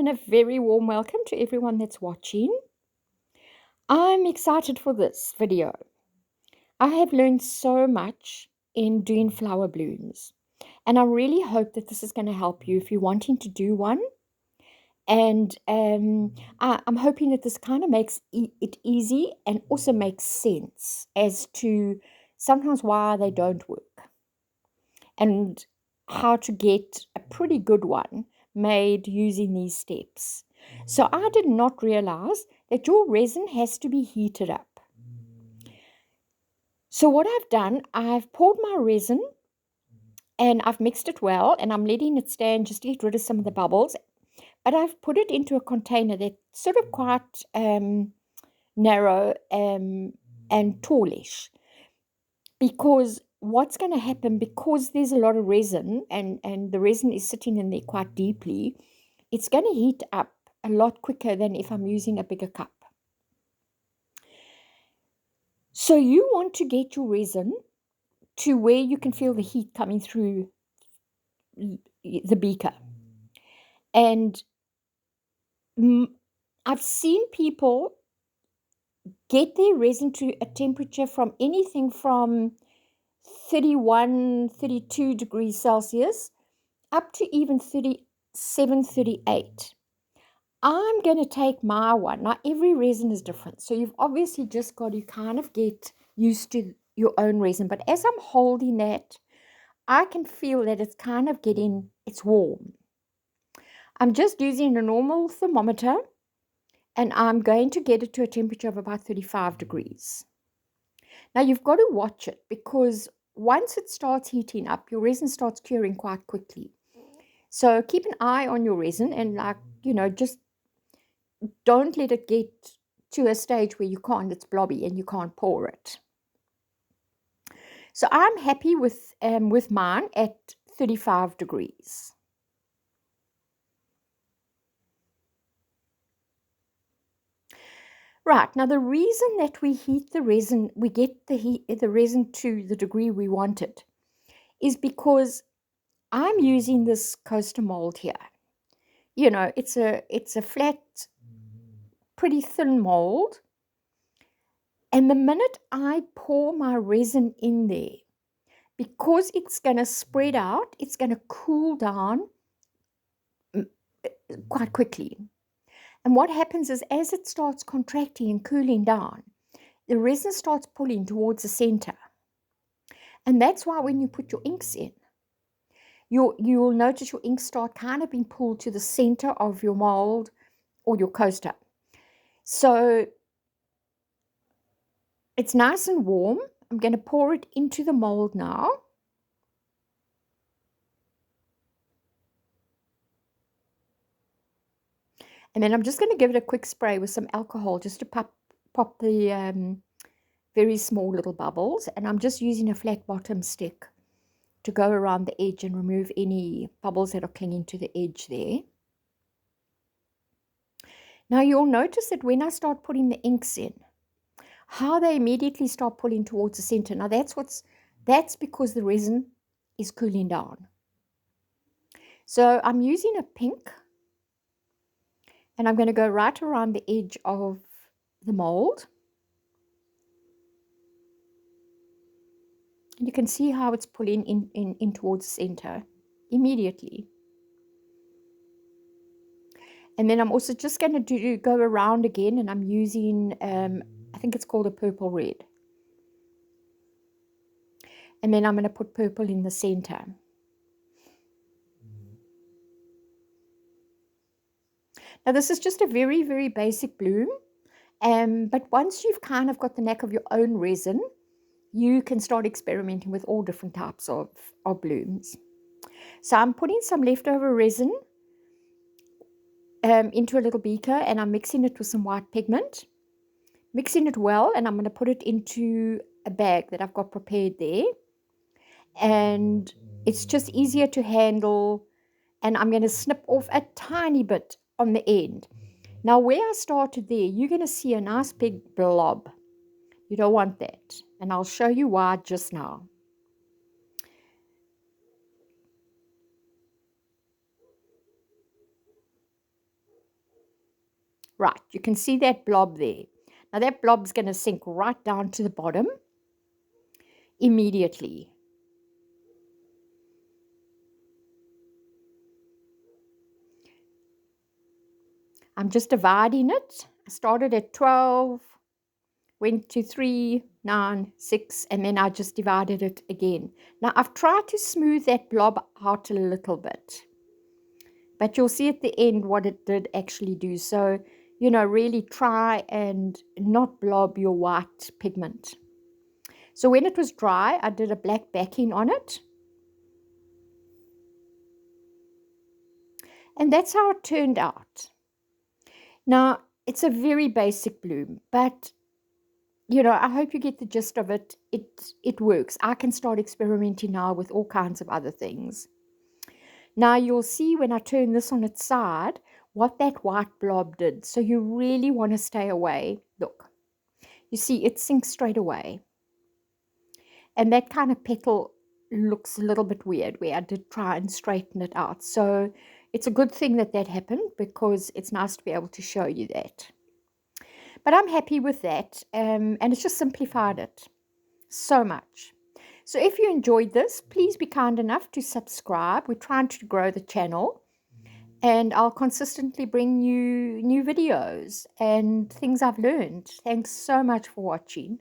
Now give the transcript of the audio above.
and a very warm welcome to everyone that's watching. I'm excited for this video. I have learned so much in doing flower blooms, and I really hope that this is going to help you if you're wanting to do one. And I'm hoping that this kind of makes it easy and also makes sense as to sometimes why they don't work and how to get a pretty good one made using these steps. So I did not realize that your resin has to be heated up. So what I've done, I've poured my resin and I've mixed it well, and I'm letting it stand just to get rid of some of the bubbles. But I've put it into a container that's sort of quite narrow and tallish, because what's going to happen, because there's a lot of resin and the resin is sitting in there quite deeply, it's going to heat up a lot quicker than if I'm using a bigger cup. So you want to get your resin to where you can feel the heat coming through the beaker. And I've seen people get their resin to a temperature from anything from 31, 32 degrees Celsius up to even 37, 38. I'm going to take my one. Now, every resin is different, so you've obviously just got to kind of get used to your own resin. But as I'm holding that, I can feel that it's kind of it's warm. I'm just using a normal thermometer, and I'm going to get it to a temperature of about 35 degrees. Now, you've got to watch it, because once it starts heating up, your resin starts curing quite quickly. So keep an eye on your resin and, just don't let it get to a stage where it's blobby and you can't pour it. So I'm happy with mine at 35 degrees. Right, now the reason that we heat the resin, we get the resin to the degree we want it, is because I'm using this coaster mold here. It's a flat, pretty thin mold. And the minute I pour my resin in there, because it's going to spread out, it's going to cool down quite quickly. And what happens is, as it starts contracting and cooling down, the resin starts pulling towards the center. And that's why when you put your inks in, you'll notice your inks start kind of being pulled to the center of your mold or your coaster. So it's nice and warm. I'm going to pour it into the mold now. And then I'm just going to give it a quick spray with some alcohol just to pop the very small little bubbles. And I'm just using a flat bottom stick to go around the edge and remove any bubbles that are clinging to the edge there. Now you'll notice that when I start putting the inks in, how they immediately start pulling towards the center. Now that's because the resin is cooling down. So I'm using a pink, and I'm going to go right around the edge of the mold. And you can see how it's pulling in towards the center immediately. And then I'm also just going to go around again, and I'm using, I think it's called a purple red. And then I'm going to put purple in the center. Now this is just a very, very basic bloom. But once you've kind of got the knack of your own resin, you can start experimenting with all different types of blooms. So I'm putting some leftover resin into a little beaker, and I'm mixing it with some white pigment. Mixing it well, and I'm going to put it into a bag that I've got prepared there. And it's just easier to handle, and I'm going to snip off a tiny bit on the end. Now where I started there, you're going to see a nice big blob. You don't want that, and I'll show you why just now. Right, you can see that blob there. Now that blob's going to sink right down to the bottom immediately. I'm just dividing it. I started at 12, went to 3, 9, 6, and then I just divided it again. Now I've tried to smooth that blob out a little bit, but you'll see at the end what it did actually do. So, you know, really try and not blob your white pigment. So when it was dry, I did a black backing on it. And that's how it turned out. Now, it's a very basic bloom, but you know, I hope you get the gist of it. It works. I can start experimenting now with all kinds of other things. Now you'll see when I turn this on its side what that white blob did. So you really want to stay away. Look, you see it sinks straight away. And that kind of petal looks a little bit weird where I did try and straighten it out. So it's a good thing that that happened because it's nice to be able to show you that. But I'm happy with that, and it's just simplified it so much. So if you enjoyed this, please be kind enough to subscribe. We're trying to grow the channel, and I'll consistently bring you new videos and things I've learned. Thanks so much for watching.